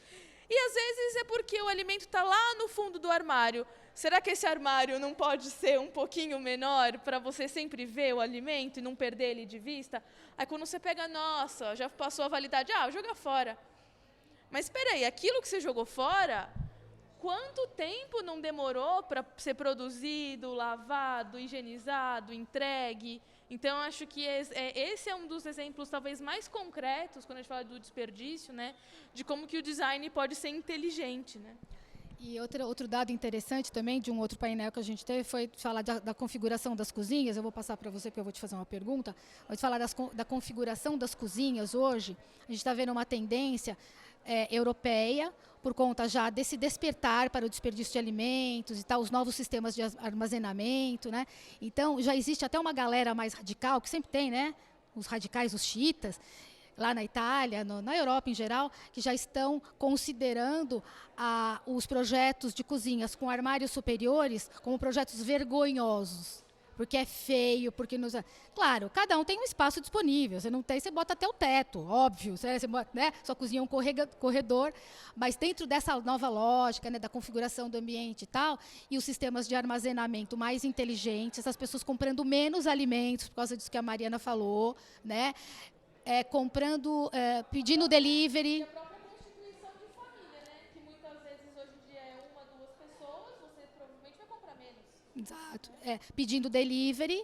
E, às vezes, é porque o alimento está lá no fundo do armário. Será que esse armário não pode ser um pouquinho menor para você sempre ver o alimento e não perder ele de vista? Aí, quando você pega, nossa, já passou a validade, joga fora. Mas, espera aí, aquilo que você jogou fora quanto tempo não demorou para ser produzido, lavado, higienizado, entregue. Então, acho que esse é um dos exemplos talvez mais concretos, quando a gente fala do desperdício, né, de como que o design pode ser inteligente, né? E outro dado interessante também, de um outro painel que a gente teve, foi falar da configuração das cozinhas. Eu vou passar para você, porque eu vou te fazer uma pergunta. Vou te falar da configuração das cozinhas hoje. A gente está vendo uma tendência europeia, por conta já desse despertar para o desperdício de alimentos e tal, os novos sistemas de armazenamento, né? Então, já existe até uma galera mais radical, que sempre tem, né? Os radicais, os xiitas, lá na Itália, na Europa em geral, que já estão considerando os projetos de cozinhas com armários superiores como projetos vergonhosos. Porque é feio, porque... Claro, cada um tem um espaço disponível. Você não tem, você bota até o teto, óbvio. Você bota, né? Sua cozinha é um corredor. Mas dentro dessa nova lógica, né, da configuração do ambiente e tal, e os sistemas de armazenamento mais inteligentes, as pessoas comprando menos alimentos, por causa disso que a Mariana falou, né? Pedindo delivery. E a própria constituição de família, né? Que muitas vezes hoje em dia é 1, 2 pessoas, você provavelmente vai comprar menos. Exato. Pedindo delivery,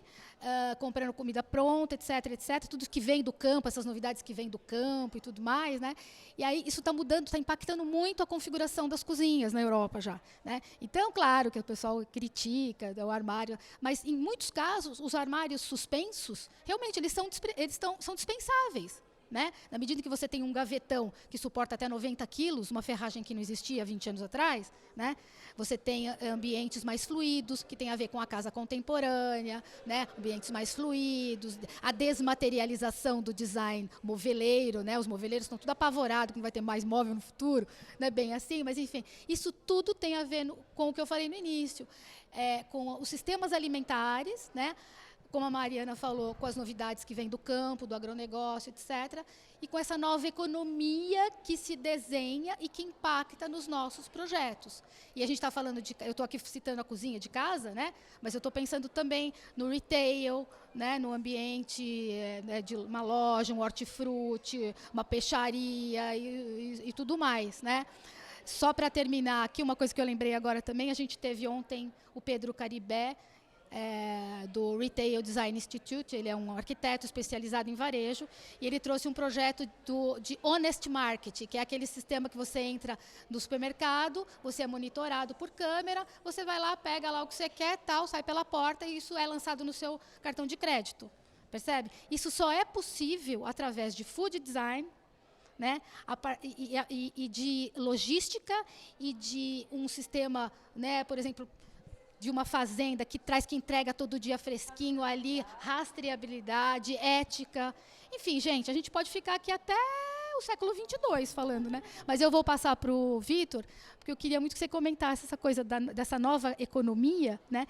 comprando comida pronta, etc, etc. Tudo que vem do campo, essas novidades que vêm do campo e tudo mais, né? E aí isso está mudando, está impactando muito a configuração das cozinhas na Europa já, né? Então, claro que o pessoal critica o armário, mas em muitos casos os armários suspensos, realmente eles são dispensáveis. Né? Na medida que você tem um gavetão que suporta até 90 quilos, uma ferragem que não existia há 20 anos atrás, né? Você tem ambientes mais fluidos, que tem a ver com a casa contemporânea, né? Ambientes mais fluidos, a desmaterialização do design moveleiro, né? Os moveleiros estão tudo apavorados que não vai ter mais móvel no futuro, não é bem assim, mas enfim, isso tudo tem a ver com o que eu falei no início, com os sistemas alimentares, né? Como a Mariana falou, com as novidades que vêm do campo, do agronegócio, etc. E com essa nova economia que se desenha e que impacta nos nossos projetos. E a gente está falando eu estou aqui citando a cozinha de casa, né? Mas eu estou pensando também no retail, né? No ambiente de uma loja, um hortifruti, uma peixaria e tudo mais, né? Só para terminar aqui, uma coisa que eu lembrei agora também, a gente teve ontem o Pedro Caribé, do Retail Design Institute. Ele é um arquiteto especializado em varejo e ele trouxe um projeto de Honest Market, que é aquele sistema que você entra no supermercado, você é monitorado por câmera, você vai lá, pega lá o que você quer, tal, sai pela porta e isso é lançado no seu cartão de crédito. Percebe? Isso só é possível através de food design, né? E de logística e de um sistema, né, por exemplo, de uma fazenda que entrega todo dia fresquinho ali, rastreabilidade, ética. Enfim, gente, a gente pode ficar aqui até o século 22 falando, né? Mas eu vou passar para o Vitor, porque eu queria muito que você comentasse essa coisa dessa nova economia, né?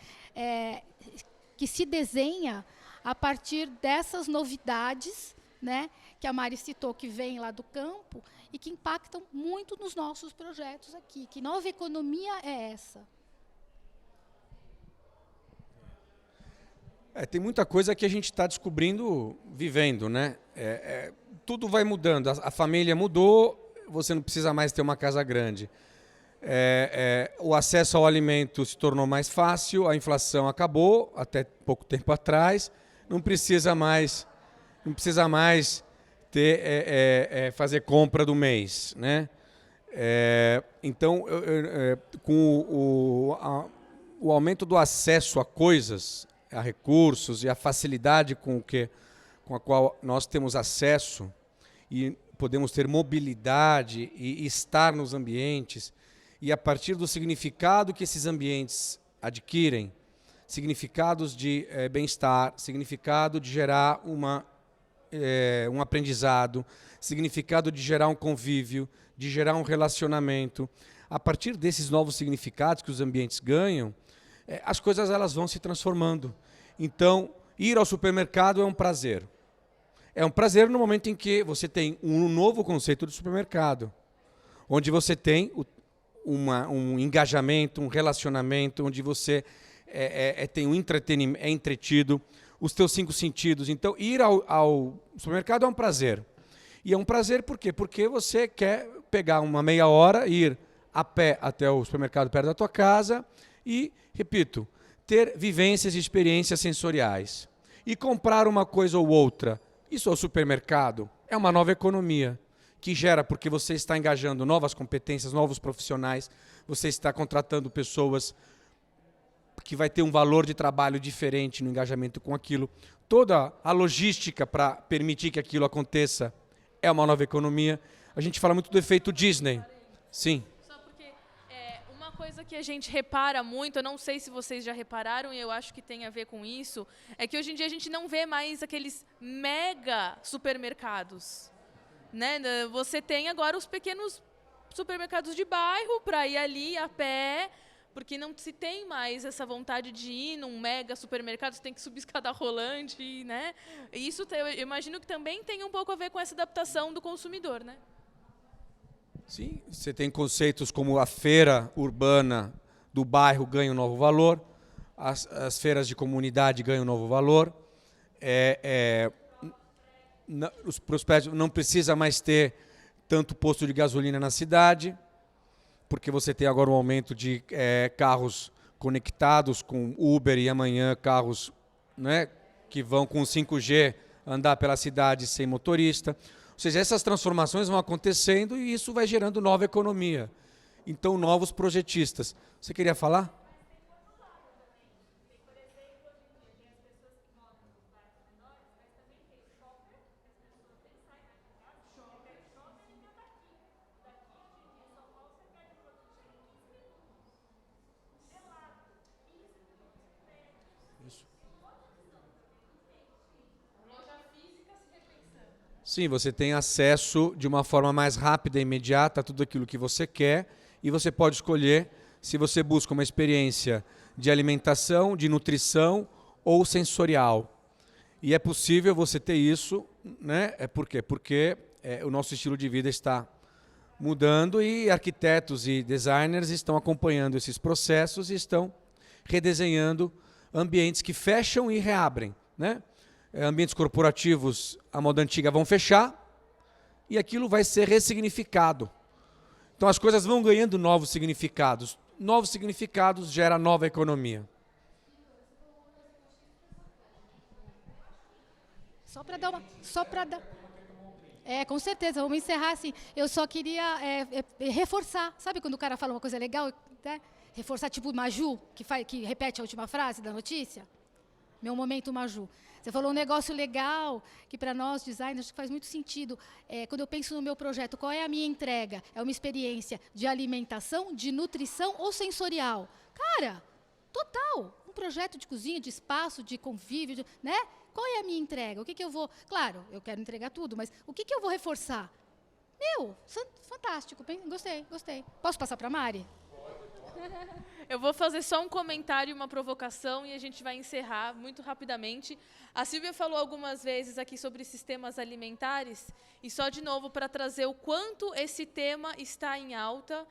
Que se desenha a partir dessas novidades, né, que a Mari citou, que vêm lá do campo e que impactam muito nos nossos projetos aqui. Que nova economia é essa? Tem muita coisa que a gente está descobrindo, vivendo, né? Tudo vai mudando. A família mudou, você não precisa mais ter uma casa grande. O acesso ao alimento se tornou mais fácil, a inflação acabou, até pouco tempo atrás. Não precisa mais fazer compra do mês, né? Então, com o aumento do acesso a coisas, a recursos e a facilidade com a qual nós temos acesso e podemos ter mobilidade e estar nos ambientes, e a partir do significado que esses ambientes adquirem, significados de bem-estar, significado de gerar um aprendizado, significado de gerar um convívio, de gerar um relacionamento. A partir desses novos significados que os ambientes ganham, as coisas elas vão se transformando. Então, ir ao supermercado é um prazer. É um prazer no momento em que você tem um novo conceito de supermercado, onde você tem um engajamento, um relacionamento, onde você tem um entretenimento, é entretido, os teus 5 sentidos. Então, ir ao supermercado é um prazer. E é um prazer por quê? Porque você quer pegar uma meia hora, ir a pé até o supermercado perto da tua casa e, repito, ter vivências e experiências sensoriais. E comprar uma coisa ou outra, isso é o supermercado, é uma nova economia que gera, porque você está engajando novas competências, novos profissionais, você está contratando pessoas que vai ter um valor de trabalho diferente no engajamento com aquilo. Toda a logística para permitir que aquilo aconteça é uma nova economia. A gente fala muito do efeito Disney. Sim. Só porque uma coisa que a gente repara muito, eu não sei se vocês já repararam, e eu acho que tem a ver com isso, é que hoje em dia a gente não vê mais aqueles mega supermercados. Né? Você tem agora os pequenos supermercados de bairro para ir ali a pé, porque não se tem mais essa vontade de ir num mega supermercado, você tem que subir escada rolante, né? E isso eu imagino que também tem um pouco a ver com essa adaptação do consumidor, né? Sim, você tem conceitos como a feira urbana do bairro ganha um novo valor, as feiras de comunidade ganham um novo valor, os prospectos não precisa mais ter tanto posto de gasolina na cidade, porque você tem agora um aumento de carros conectados com Uber e amanhã carros, né, que vão com 5G andar pela cidade sem motorista. Ou seja, essas transformações vão acontecendo e isso vai gerando nova economia. Então, novos projetistas. Você queria falar? Sim, você tem acesso de uma forma mais rápida e imediata a tudo aquilo que você quer e você pode escolher se você busca uma experiência de alimentação, de nutrição ou sensorial. E é possível você ter isso, né? Por quê? Porque o nosso estilo de vida está mudando e arquitetos e designers estão acompanhando esses processos e estão redesenhando ambientes que fecham e reabrem, né? Ambientes corporativos, a moda antiga, vão fechar e aquilo vai ser ressignificado. Então as coisas vão ganhando novos significados. Novos significados gera nova economia. Só para dar. Com certeza, vamos encerrar assim. Eu só queria reforçar. Sabe quando o cara fala uma coisa legal? Né? Reforçar, tipo o Maju, que repete a última frase da notícia? Meu momento, Maju. Você falou um negócio legal, que para nós, designers, faz muito sentido. Quando eu penso no meu projeto, qual é a minha entrega? É uma experiência de alimentação, de nutrição ou sensorial? Cara, total. Um projeto de cozinha, de espaço, de convívio, né? Qual é a minha entrega? O que eu vou... Claro, eu quero entregar tudo, mas o que eu vou reforçar? Fantástico. Gostei. Posso passar para a Mari? Eu vou fazer só um comentário e uma provocação e a gente vai encerrar muito rapidamente. A Silvia falou algumas vezes aqui sobre sistemas alimentares e só de novo para trazer o quanto esse tema está em alta.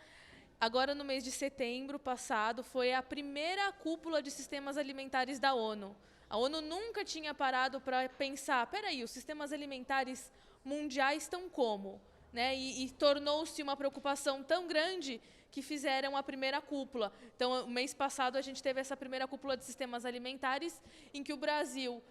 Agora, no mês de setembro passado, foi a primeira cúpula de sistemas alimentares da ONU. A ONU nunca tinha parado para pensar, peraí, os sistemas alimentares mundiais estão como? Né? E tornou-se uma preocupação tão grande que fizeram a primeira cúpula. Então, o mês passado, a gente teve essa primeira cúpula de sistemas alimentares, em que o Brasil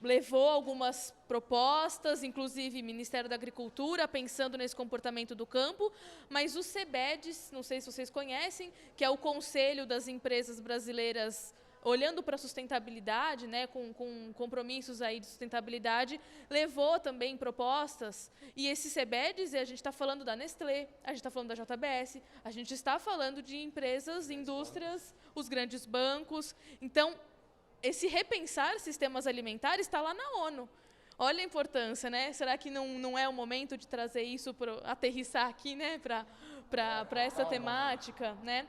levou algumas propostas, inclusive Ministério da Agricultura, pensando nesse comportamento do campo, mas o CBEDS, não sei se vocês conhecem, que é o Conselho das Empresas Brasileiras olhando para a sustentabilidade, né, com compromissos aí de sustentabilidade, levou também propostas, e esse CBEDS, a gente está falando da Nestlé, a gente está falando da JBS, a gente está falando de empresas, indústrias, os grandes bancos. Então, esse repensar sistemas alimentares está lá na ONU. Olha a importância, né? Será que não é o momento de trazer isso, aterrissar aqui, né, para essa temática, né?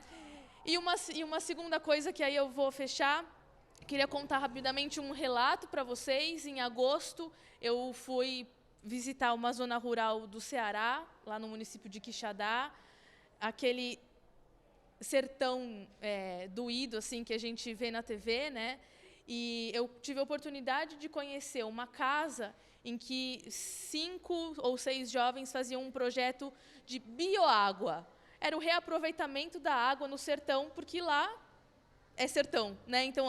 E uma segunda coisa que aí eu vou fechar, queria contar rapidamente um relato para vocês. Em agosto, eu fui visitar uma zona rural do Ceará, lá no município de Quixadá, aquele sertão doído assim, que a gente vê na TV, né? E eu tive a oportunidade de conhecer uma casa em que 5 ou 6 jovens faziam um projeto de bioágua. era o reaproveitamento da água no sertão, porque lá é sertão, né? Então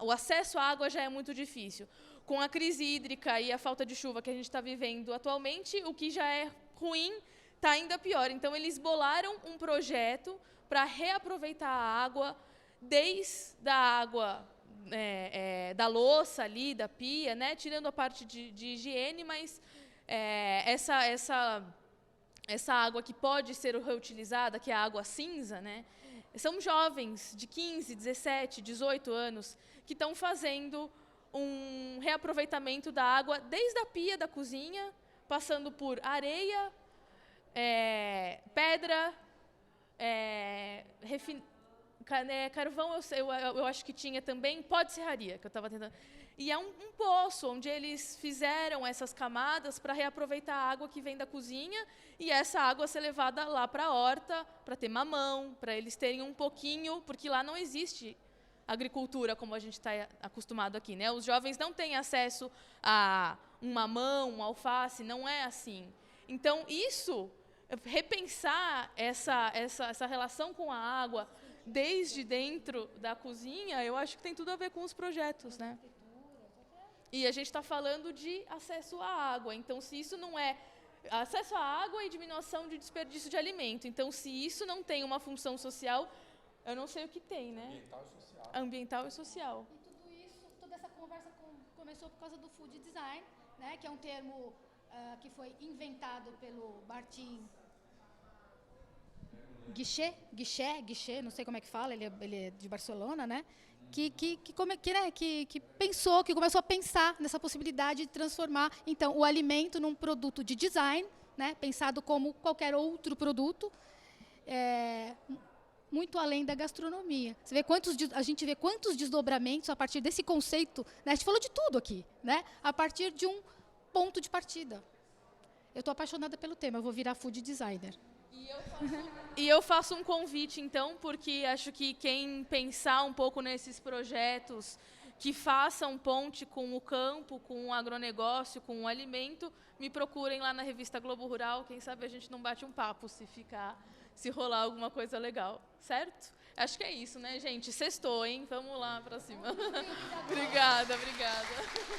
o acesso à água já é muito difícil. Com a crise hídrica e a falta de chuva que a gente está vivendo atualmente, o que já é ruim está ainda pior. Então eles bolaram um projeto para reaproveitar a água, desde a água da louça ali, da pia, né? Tirando a parte de higiene, mas essa água que pode ser reutilizada, que é a água cinza, né? São jovens de 15, 17, 18 anos que estão fazendo um reaproveitamento da água desde a pia da cozinha, passando por areia, pedra, carvão, eu acho que tinha também, pó de serraria, que eu estava tentando. E é um poço onde eles fizeram essas camadas para reaproveitar a água que vem da cozinha e essa água ser levada lá para a horta, para ter mamão, para eles terem um pouquinho, porque lá não existe agricultura como a gente está acostumado aqui, né? Os jovens não têm acesso a um mamão, um alface, não é assim. Então, repensar essa relação com a água desde dentro da cozinha, eu acho que tem tudo a ver com os projetos, né? E a gente está falando de acesso à água. Então, se isso não é acesso à água e diminuição de desperdício de alimento. Então, se isso não tem uma função social, eu não sei o que tem, né? Ambiental e social. Ambiental e social. E tudo isso, toda essa conversa começou por causa do food design, né? Que é um termo que foi inventado pelo Martin Guichet, não sei como é que fala, ele é de Barcelona, né? Que pensou, que começou a pensar nessa possibilidade de transformar, então, o alimento num produto de design, né? Pensado como qualquer outro produto, muito além da gastronomia. A gente vê quantos desdobramentos a partir desse conceito, né? A gente falou de tudo aqui, né? A partir de um ponto de partida. Eu estou apaixonada pelo tema, eu vou virar food designer. E eu faço um convite, então, porque acho que quem pensar um pouco nesses projetos que façam ponte com o campo, com o agronegócio, com o alimento, me procurem lá na revista Globo Rural. Quem sabe a gente não bate um papo se rolar alguma coisa legal, certo? Acho que é isso, né, gente? Sextou, hein? Vamos lá pra cima. Obrigada.